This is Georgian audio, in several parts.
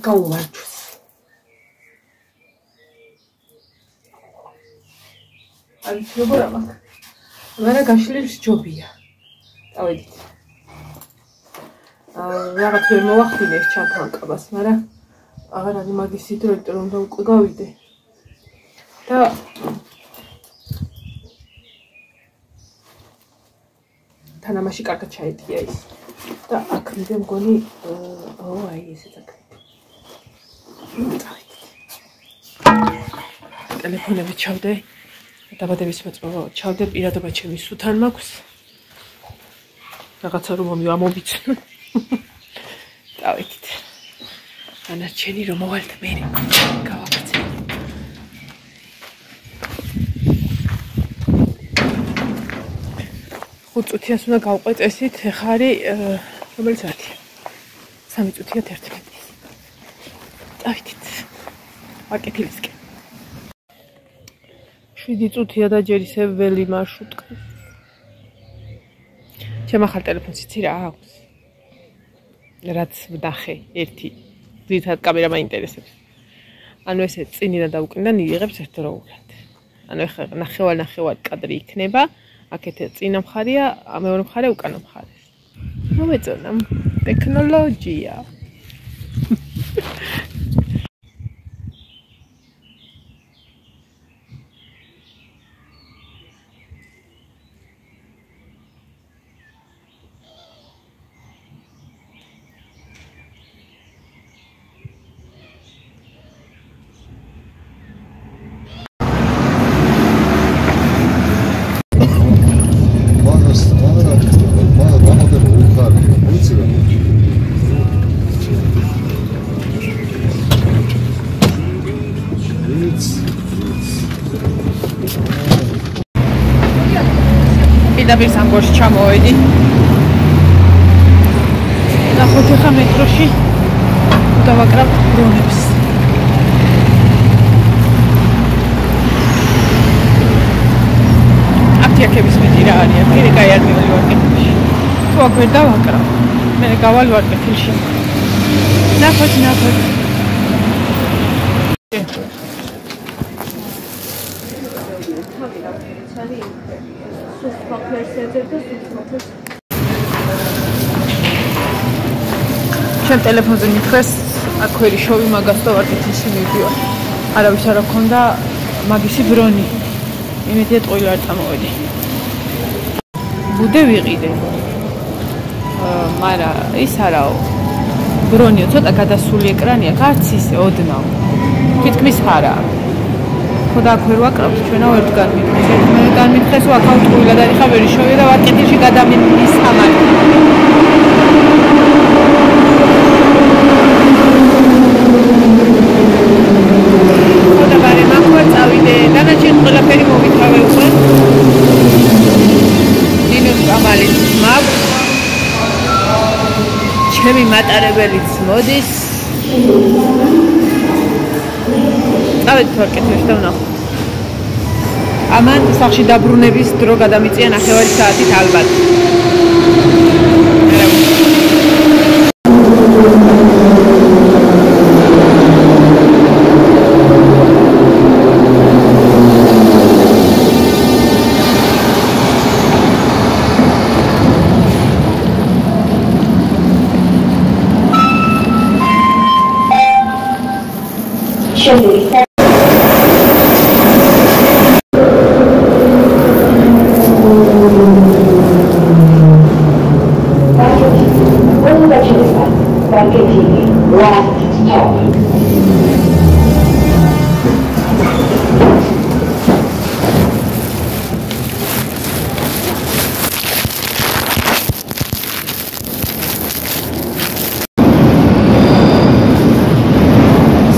გაუმარჯოს. არის როგორ ამაკ. მაგრამ გაშლილს ჯობია. დავედით. რაღაც ვერ მოვახდინე ეს ჩანთანკაბას, მაგრამ აღარ არის მაგის სიდროიტი რომ და უკვე გავიდე. და თანამაში კარგად ჩაეტია ის. და აქამდე მგონი აი ესეც აქ. ტელეფონები ჩავდე. დაბადების მოწმობა ჩავდე პირადობა ჩემი სუთან მაქვს. რაღაცა რომ მომიცნო. დავიქით. ანარჩენი რომ მოვალთ მე გავაკეთე. 5 წუთიას უნდა გავყვე წესით, ეხლა არის რომელი საათია? 3 წუთია 11. დავიქით. ვაკეთილისკენ. 7 წუთია და ჯერ ისევ ველი მარშრუტკა. ჩემ ახალ ტელეფონს იცი რა აქვს? რაც ვნახე ერთი ძირითადად კამერა მაინტერესებს. ანუ ესე წინიდან დაუკრინდა იღებს ერთდროულად. ანუ ეხლა ნახევარ კადრი იქნება. აქეთ წინა მხარეა, მეორე მხარე უკანა მხარე. მომეწონა ტექნოლოგია. პირდაპირ სამგორში ჩამოვედი. ნახოთ ახლა მეტროში დავაკრავ დრონებს. აფთიაქების მეტი რა არის? მე კაი ადგილი ვარ კეთილში. თუ აქ ვერ დავაკრავ, მე გავალ ვარ კეთილში. ნახოთ. ჩემ ტელეფონზე მითხრეს აქ ვერი შოვი მაგას და ვარ კეთილში მივდივარ. არავის არ აქვს და მაგისი ბრონი. იმედია ტყუილ არ წამოვედი. ბუდე ვიყიდე. მაგრამ ის არაო. ბრონიო ცოტა გადასული ეკრანი აქვს, არც ისე ოდნავ. თითქმის არა. ხოდა აქ ვერ ვაკრავთ ჩვენა ერთგან მითხრეს. ერთგან მითხრეს ვაკავ ტყუილად არის ხა ვერი შოვი და ვარ კეთილში გადამინის სამარი. ხოდა ბარე მაქვს წავიდე. დანარჩენ ყველაფერი მოვითავე უკვე. დინოს კამალიც მაქვს. ჩემი მატარებელიც მოდის. წავედით ვარ კეთილში და ვნახოთ. ამან სახში დაბრუნების დრო გადამიწია 9 საათით ალბათ.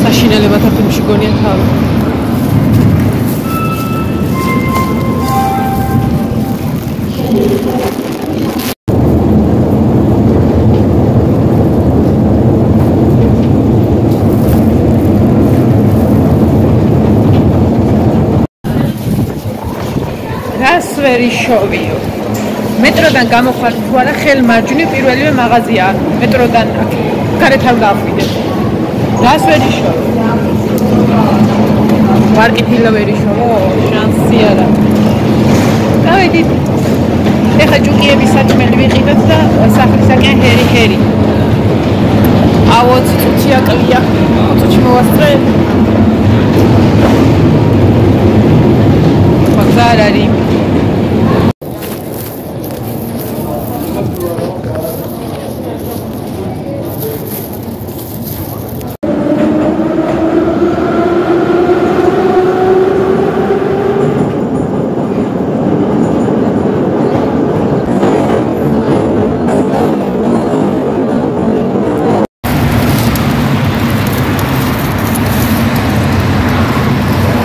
საშინელებათა ფილმში გონია თავი. რას ვერი შოვიო. მეტროდან გამოხარ თუ არა ხელმარჯვნივ პირველივე მაღაზია. მეტროდან გარეთ არ დავხვიდე. რას ვერ იშოვო? მარკეტილა ვერ იშოვო? შანსი არა. დავიდით. ეხა ჯუკიების საჭმელი ვიყიდოთ და საფრისაკენ ჰერი. ავოც წუთია კლია. წუთი მოვასწრე. მოგზარ არის.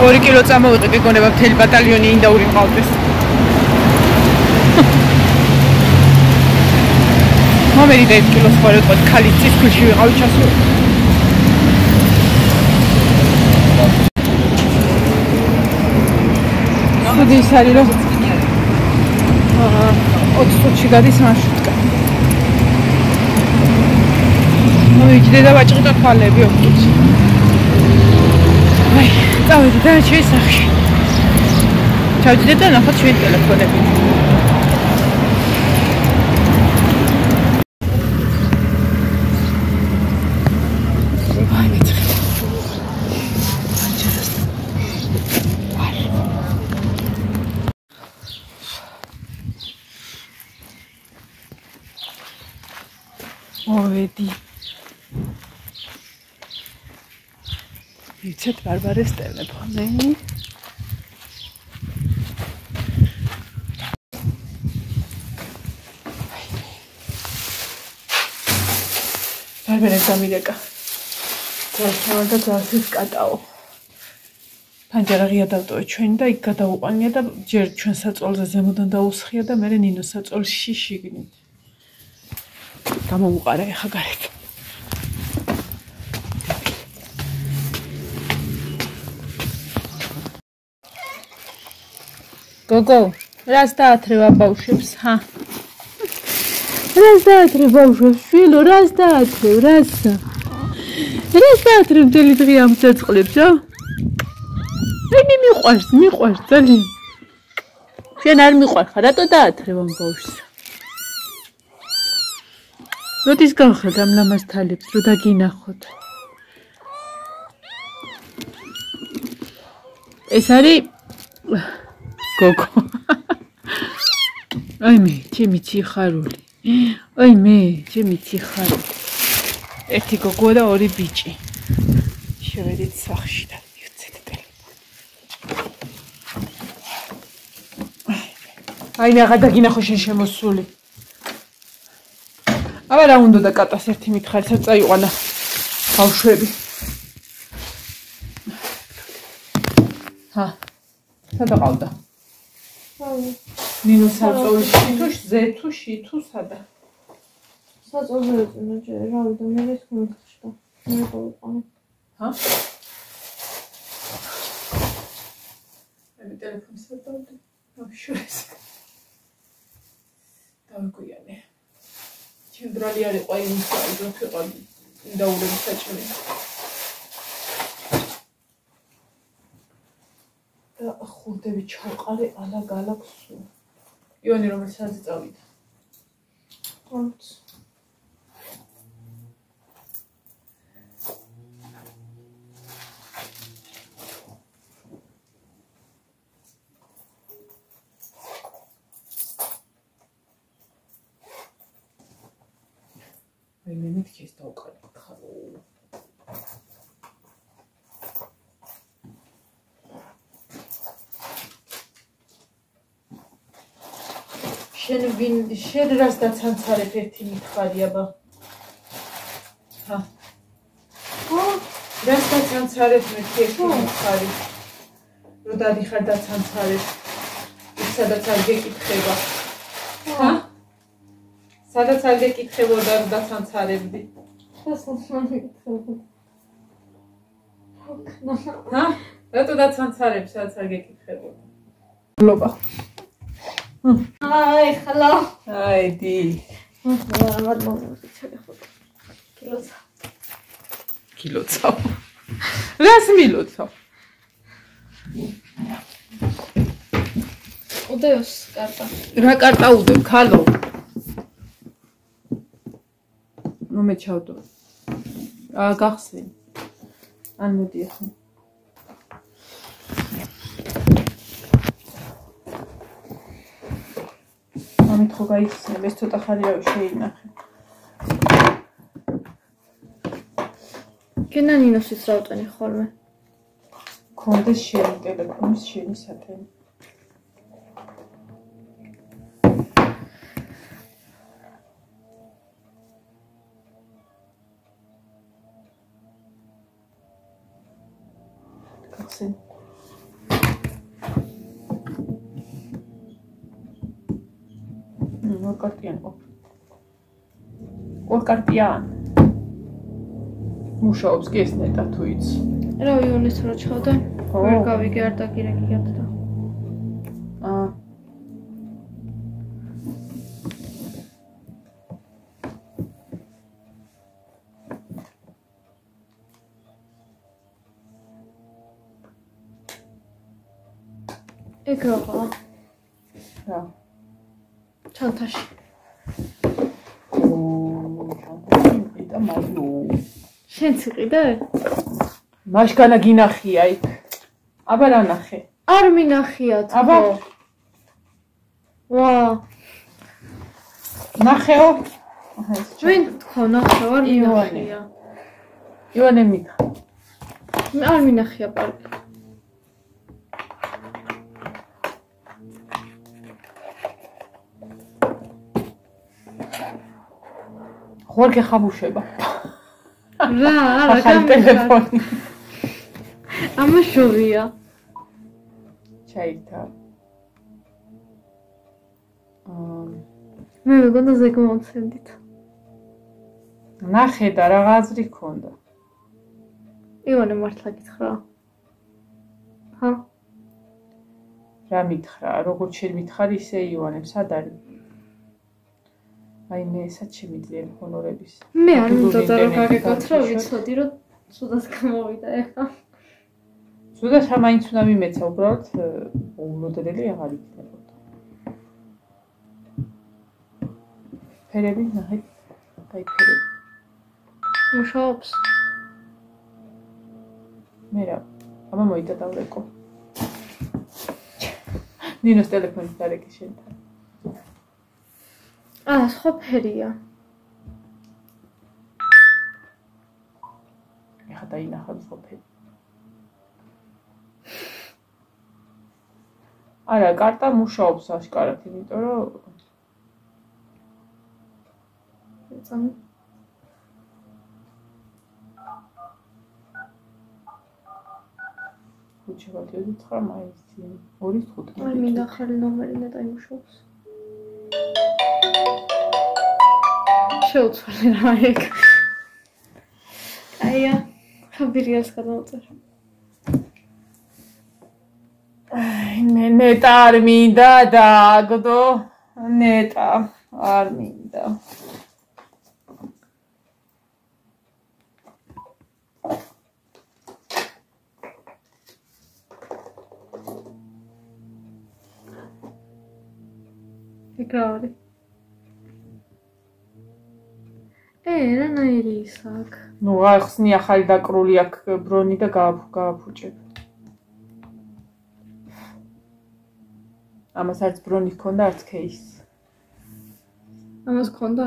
ორი კილო წამოვიყიდე, გონება მთელი ბატალიონი ინდაური მყავდეს. მომერიდა 1 კილოს ხوارე ყოთ ქალი ცისქვილში ვიყავი ჩასული. ხუდი ის არის რომ 20 წუთში გადის მარშრუტკა. მოვიჯდე და ვაჭრიდა თვალები 20 წუთში. აი წავედი და ჩემი სახში. ჩავდიდე და ნახოთ ჩვენი ტელეფონები. აი მეცხრე. მოვედი. იცით ბარბარეს ტელეფონი. ბარბარეს გამირეკა. გასავალ და გასის კატაო. პანჯარა ღია დავტოვე ჩვენ და იქ გადავუყანია და ჯერ ჩვენ საწოლზე ზემოდან დაუსხია და მე ნინოს საწოლში შიგნით. გამოვუყარა ეხა გარეთ. გოგო, რას დაათრევა ბავშვებს, ჰა? რას დაათრევ ბავშვებს, შვილო, რას დაათრევ, რასა? რას დაათრევ მთელი დღე ამ ცეცხლებს, ა? მე მიყვარს, ძალიან. შენ არ მიყვარ ხარ, რატო დაათრევ ამ ბავშვს? როდის გავხდეთ ამ ლამაზ თალებს, რომ დაგინახოთ? ეს არის გოგო. აი მე, ჩემი ციხარული. აი მე, ჩემი ციხარული. ერთი გოგო და ორი ბიჭი. შევედით სახში და მივცეთ ტელეფონი. აი მე აღარ დაგინახო შენ შემოსული. აბა რა უნდა და კატას ერთი მითხარი, სად წაიყვანა ბავშვები. ჰა, სადა ყავდა? ნინოს საწოლში თუ ზეთუში თუ სადა? საწოლზე ეწინა ჯერ, რავი და მე ეს მომხდა. მე გავიყავი. ჰა? მე ტელეფონს დავდე. შურეს. დავიგვიანე. ჩემბრალი არის ყაი ისაა, რომ ფიყავი ინდაურების საჭმელი. და ხურდები ჩავყარე ალაგ-ალაგ სულ. იონი რომელიც სადაც წავიდა. ხოთ. აი მე მეთქი ეს დავყარე ხარო. შენ რას დაცანცარებ ერთი მითხარი აბა. ჰა. რას დაცანცარებ ერთი მითხარი. რო დადიხარ დაცანცარებ. ის სადაც არ გეკითხება. ჰა? სადაც არ გეკითხებოდა რომ დაცანცარებდი. ჰა? რატო დაცანცარებ სადაც არ გეკითხებოდა? ლობა. აი, ხალო. აიდი. აღარ მომწონს ხო. კილოს. გილოცავ. რას მილოცავ? უდევს კარტა. რა კარტა უდევ, ქალო? მომეჩავდო. გახსენი. ან მოდი ახლა. ამით ხო გაიხსნებ, ეს ცოტა ხარიავი შეინახე. კენანინოსიც რავტენი ხოლმე. კონდეს შენი ტელეფონის შენი სათენი. გახსენ. ორკარტიან. მუშაობს კი ეს ნეტა თუ იცი. რა იონეს რო ჩავდა? ვერ გავიგე არ დაგირეკიათ და. ეგ რა? რა? ჩანთაში. და მაგიო. შენც იყიდე? მაშკანა გინახია იქ. აბა რა ნახე? არ მინახიათ. აბა. ვა. ნახეო? ჩვენ თქო ნახეო არ მინახია. ივანე მიქა. მე არ მინახია პარკი. ხوار გეხაბუშება. რა, ახალი ტელეფონი. ამაშოვია. ჩაირთა. მე მეგონა ზეგმოცემდით. ნახე და რა აზრი ქონდა. ივანე მართლა გითხრა. ჰა? რა მითხრა? როგორც შენ მითხარი, ისე ივანემ სად არის? აი მე ესაც შემიძლია ჰონორების. მე არ მინდოდა რომ გაგეკოთ რომ ვიცოდი რომ სუდას გამოვიდა ეხლა. სუდას რა მაინც უნდა მიმეცა უბრალოდ უმოდრელი აღარ იქნებოდა. ფერები ნახეთ. აი ფერები. მუშაობს. მე რა აბა მოიდადავრეკო. ნინოს ტელეფონი დარეკე შენთან. სხვა ფერია. ეხა დაინახავ სხვა ფერი. არა, კარტა მუშაობს აშკარად, იმიტომ რომ წამი. ხუჩება 29 მაისი 2:15. არ მინდა ახალი ნომერი და იმუშაობს. შეუცვალე რა ეგ. აია, ხაბირიას გადავწერ. აი, მე ნეტა არ მინდა დააგდო. ნეტა არ მინდა. ეკარი. რანაირი ის აქ? ნუ ახსნი ახალი დაკრული აქ ბრონი და გააფუჭებ. ამას არც ბრონი ჰქონდა, არც кейსი. ამას ჰქონდა?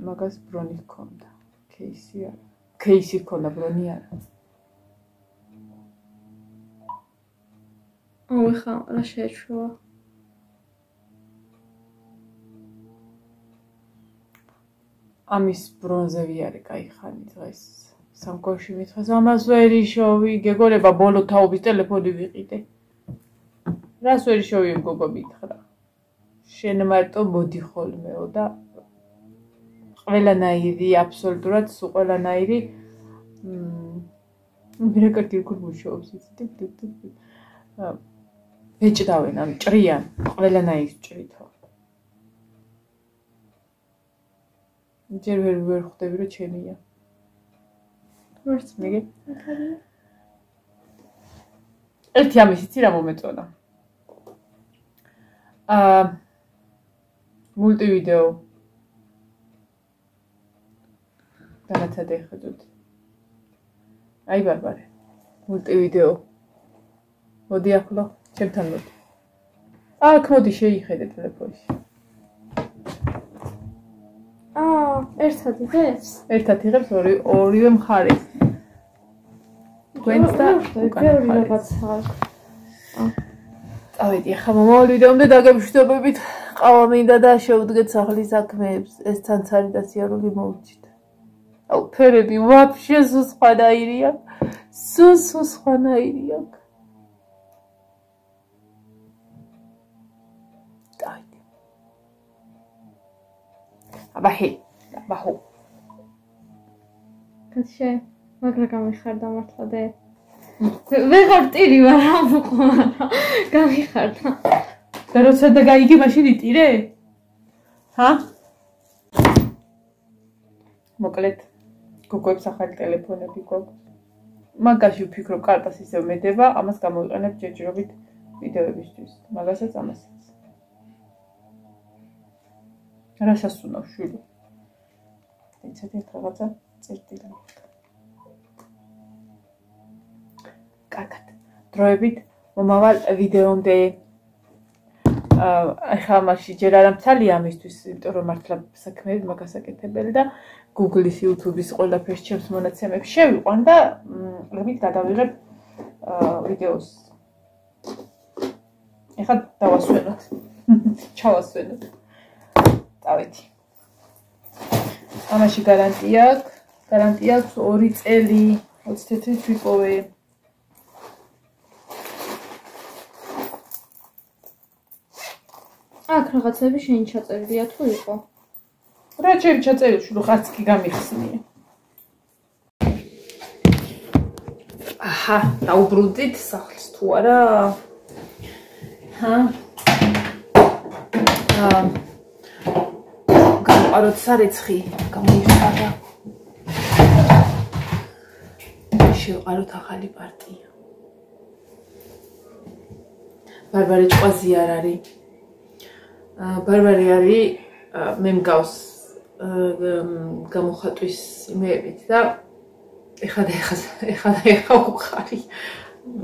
მაგას ბრონი ჰქონდა. кейსი არა. кейსი ჰქონდა, ბრონი არა. ეხა რა შეეჩვევა? ამის ბრონზევი არის кайხანი დღეს. სამკოში მითხეს, ამას ვერი შოვი, გეგორება ბოლო თაობის ტელეფონი ვიყიდე. რას ვერი შოვი გოგო მითხრა. შენ მარტო მოდი ხოლმეო და ყველანაირი, აბსოლუტურად სულ ყველანაირი მე კარტი როგორ მუშაობს იცით? ბეჭდავენ ამ ჭრიან, ყველანაირი ჭრითო. ჯერ ვერ ხვდები რომ ჩემია. ვერც მიგი. მეთარია. ერთი ამის იცი რა მომეწონა. მულტივიდეო. დანაცადე ხედოთ. აი ბარბარე. მულტივიდეო. მოდი ახლა ჩემთან მოდი. აქ მოდი შეიხედე ტელეფონში. ერთად იღებს? ერთად იღებს ორივე მხარეს. გვენც და ბევრი რაღაცა აქვს. წავედი ახლა მომავალ ვიდეომდე დაგემშვიდობებით. ყავა მინდა და შევდგეთ სახლის საქმეებს. ეს ცანცარი და სიარული მოვუჩით. აუ ფერები ვაფშე სხვანაირია. სულ სხვანაირია. წავედი. აბაჰი. ბაჰო. კაცშე, მაგრა გამიხარდა მართლა და ვეღარ ტირი ვარ ამოყარა. გამიხარდა. და როცა და გაიგი მაშინ იტირე? ჰა? მოკლედ გოგოებს ახალი ტელეფონები გვაქვს. მაგაში ვფიქრობ, კარტას ისევ მედება, ამას გამოვიყენებ ჯერჯერობით ვიდეოებისთვის. მაგასაც ამასაც. რასაც უნდა შვილი. ეცეთი რაღაცა წერტილი. კარგად. დროებით მომავალ ვიდეომდე ახლა მაშინ ჯერ არ ამცალია ამისთვის, იმიტომ რომ მართლა საქმეები მაგასაკეთებელი და Google-ის, YouTube-ის ყველაფერს ჩემს მონაცემებს შევიყვან და რამით გადავიღებ ვიდეოს. ახლა დავასვენოთ. ჩავასვენოთ. წავედი. ამაში გარანტია აქვს 2 წელი 20 თეთრით ვიპოვე. აქ რაღაცები შენ ჩაწერილია თუ იყო? რა ჩემ ჩაწერილი შულო ხაც კი გამიხსნია. აჰა, დაუბრუნდით სახლს თუ არა? ჰა? გამყაროთ სარეცხი, გამოიხარა. შევყაროთ ახალი პარტია. ბარბარე ჭყვაზი არ არის. ბარბარე არის მე მგავს გამოხატვის იმეებით და ეხლა უხარი.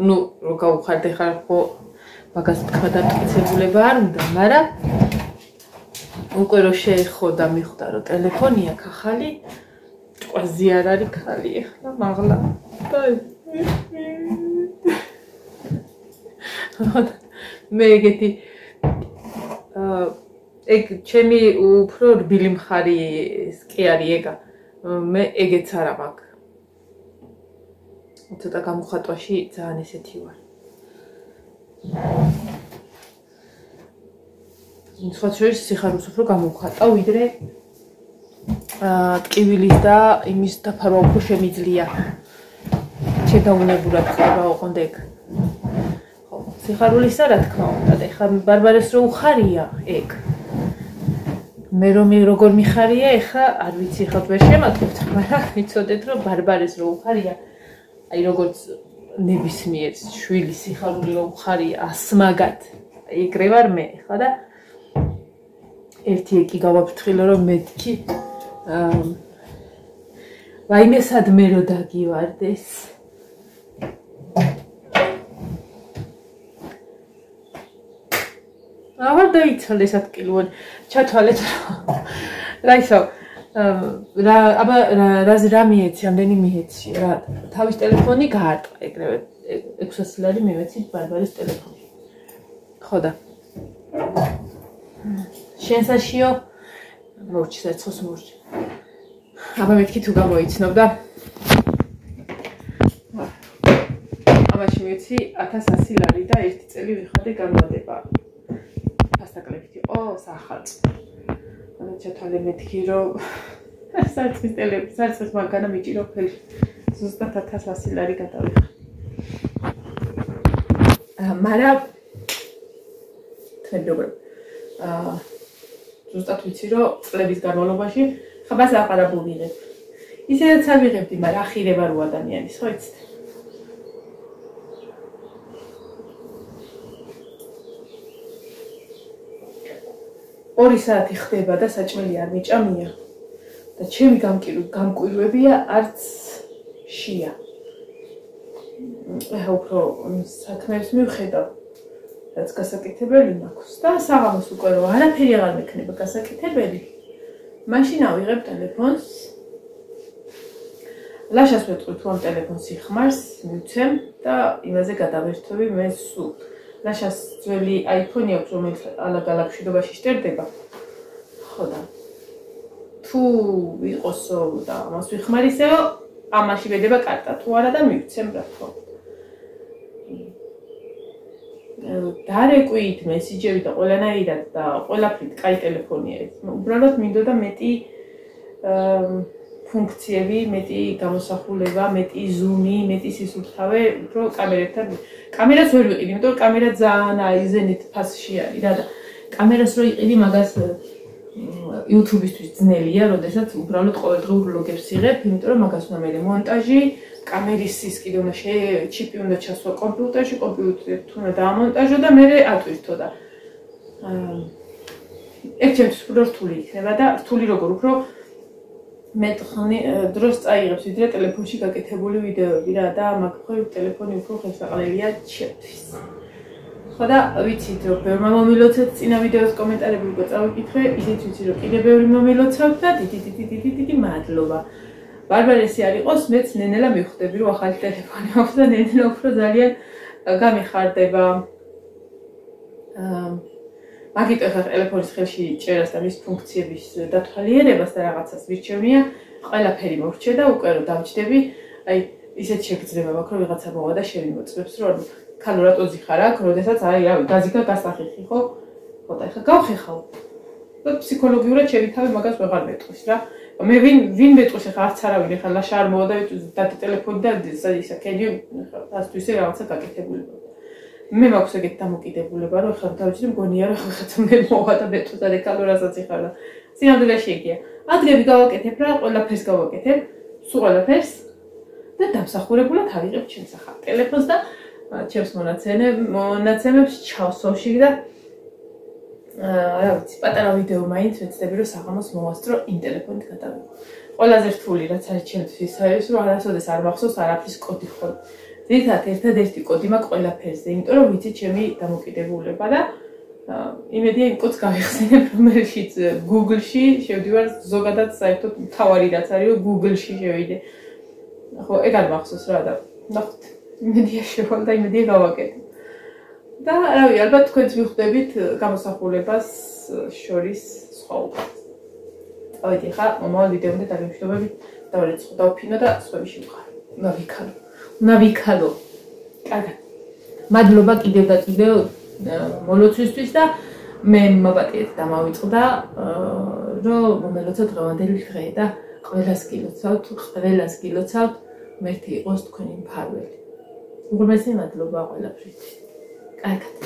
ნუ რო გავუხარდე ხარ ხო მაგას თქვა დამტკიცებულება არ უნდა, მაგრამ უკვე რო შეეხო და მიხვდა რომ ტელეფონი აქვს ახალი, ჭყვაზი არ არის ხალი ეხლა მაღლა. მე ეგეთი ეგ ჩემი უფრო რბილი მხარი კი არის ეგა. მე ეგეც არა მაქვს. ცოტა გამოხატვაში ძალიან ესეთი ვარ. სხვა შორის სიხარულს უფრო გამოვხატა, ვიდრე ტკივილის და იმის დაფარვა უფრო შემიძლია. შედაუნებურად ხდება ოღონდ ეგ. ხო, სიხარულისა რა თქმა უნდა, და ეხლა ბარბარეს რო უხარია ეგ. მე რომ როგორ მიხარია, ეხლა არ ვიცი ხოთ ვერ შემატყობთ, მაგრამ ვიცოდეთ რომ ბარბარეს რო უხარია, აი როგორც ნებისმიერ შვილის სიხარული რო უხარია, ასმაგად. ეგრე ვარ მე ეხლა და ერთი ეკი გავაფრთხილე რომ მეთქი ვაიმე სადმე რო დაგივარდეს. აღარ დაიცვალე სათკილოან ჩათვალეთ რა ისო აბა რა მიეცი ამდენი მიეცი რა თავის ტელეფონი გაარტყა ეგრევე 600 ლარი მივეცით ბარბარის ტელეფონი ხო და შენსაშიო მორჩი საცხოს მორჩი აბა მეთქი თუ გამოიცნობ და ამაში მივეცი 1100 ლარი და 1 წელი ვიხადე განმადება დასაკლებით იყო სახალწ. ანუ ჩათვალე მეთქი რომ სარცხის მაგანა მიჭირო ფელი. ზუსტად 1100 ლარი გადავიხარ. მაგრამ თქვენ როგორ ზუსტად ვიცი რომ წლების განმავლობაში ხაბას აყარაბულიღებ. ისედაც არ ვიღებდი, მაგრამ ახირება რო ადამიანის, ხო იცით? ორი საათი ხდება და საჭმელი არ მიჭამია და ჩემი გამკვირვებია არც შია. ეხლა უფრო საქმეებს მივხედავ, რაც გასაკეთებელი მაქვს და საღამოს უკვე რომ არაფერი აღარ მექნება გასაკეთებელი, მაშინ ავიღებ ტელეფონს. ლაშას ვეტყვი თუ ამ ტელეფონს იხმარს, მივცემ და იმაზე გადავერთვები მე სულ. ლაშას ძველი iPhone-ი აქვს, რომელიც ალაგ-ალაგ მშვიდობაში შტერდება. ხო და თუ იყოსო და ამას ვიხმარისეო, ამაში ვედება კარტა თუ არა და მივცემ რა თქმა უნდა. დარეკვით, მესიჯები და ყველანაირად და ყველაფრით კაი ტელეფონია ეს. უბრალოდ მინდოდა მეტი ფუნქციები, მეტი გამოსახულება, მეტი ზუმი, მეტი სისუფთავე, უფრო კამერებთან. კამერას ვერ ვიყიდი, იმიტომ რომ კამერა ძალიან აიზენით ფასში არის რა და კამერას რო იყიდი, მაგას YouTube-ისთვის ძნელია, როდესაც უბრალოდ ყოველდღიურ ვლოგებს იღებ, იმიტომ რომ მაგას უნდა მე მონტაჟი, კამერის ის კიდე უნდა ჩიპი უნდა ჩასვა კომპიუტერში, კომპიუტერი თუ უნდა დაამონტაჟო და მე ატვირთო და ერთ ჩემთვის უფრო რთული იქნება და რთული როგორ უფრო მეტ დროს წაიღებს ვიდრე ტელეფონში გაკეთებული ვიდეოები რა და მაგ ტელეფონი უფრო ხელსაყრელია ჩემთვის. ხო და ვიცით რომ ბევრმა მომილოცეთ წინა ვიდეოს კომენტარები უკვე წავიკითხე, ისიც ვიცი რომ კიდე ბევრი მომილოცავთ და დიდი მადლობა. ბარბარესი არ იყოს, მეც ნენელა მივხვდები რომ ახალი ტელეფონი აქვს და ნენელა უფრო ძალიან გამიხარდება. მაგიტო ახლა ტელეფონის ხელში ჭერას და მის ფუნქციების დათვალიერებას და რაღაცას ვირჩევნია, ყველაფერი მორჩე და უკვე რომ დავჭდები, აი ისეთ შეგრძნება მაქვს რომ ვიღაცა მოვა და შევიმოწმებს რომ ქალო რატო ზიხარ აქ, როდესაც აი რავი, გაზიკა გასახიხი ხო? ხო და ახლა გავხეხავ. და ფსიქოლოგიურად შევითავე მაგას ვეღარ მეტყვის რა. მე ვინ მეტყვის ახლა არც არავინ ახლა ლაშა არ მოვა და დადი ტელეფონი და ისა კენჯი ასთვისე რაღაცა გაკეთებული. მე მაქვს ეგეთ დამოკიდებულება რომ ახლა დავჭდი მგონია რომ ხახაც მე მოვა და მეტყვის და ქალო რასაც იხარ და სინამდვილეში ეგია. ადგები გავაკეთებ რა, ყველაფერს გავაკეთებ, სულ ყველაფერს და დამსახურებულად ავიღებ ჩემს ახალ ტელეფონს და ჩემს მონაცემებს ჩავსოვში და რა ვიცი, პატარა ვიდეო მაინც ვეცდები რომ საღამოს მოვასწრო იმ ტელეფონით გადავიღო. ყველაზე რთული რაც არის ჩემთვის ის რომ არასოდეს არ მახსოვს არაფრის კოდი ხოლმე. ძირითადად ერთადერთი კოდი მაქვს ყველაფერზე, იმიტომ რომ ვიცი ჩემი დამოკიდებულება და იმედია იმ კოდს გავიხსენებ, რომელშიც Google-ში შევდივარ ზოგადად საერთოდ მთავარი რაც არის რომ Google-ში შევიდე. ხო, ეგ არ მახსოვს რა და ნახოთ. იმედია შევალ და იმედია გავაკეთე. და რავი, ალბათ თქვენც მივხვდებით გამოსახულებას შორის სხვაობას. წავედი ხა, მომავალ ვიდეომდე დაგემშვიდობებით, დავრეცხო, დავფინო და სხვები შევხარო. ნავიქალო. კარგად. მადლობა კიდევ და კიდევ მოლოცვისთვის და მე მოპატიეთ და მოვიწყდა რომ მომელოცოთ დღევანდელი დღე და ყველას გილოცავთ, მერტი იყოს თქვენი მფარველი. უღრმესი მადლობა ყველაფრით. კარგად.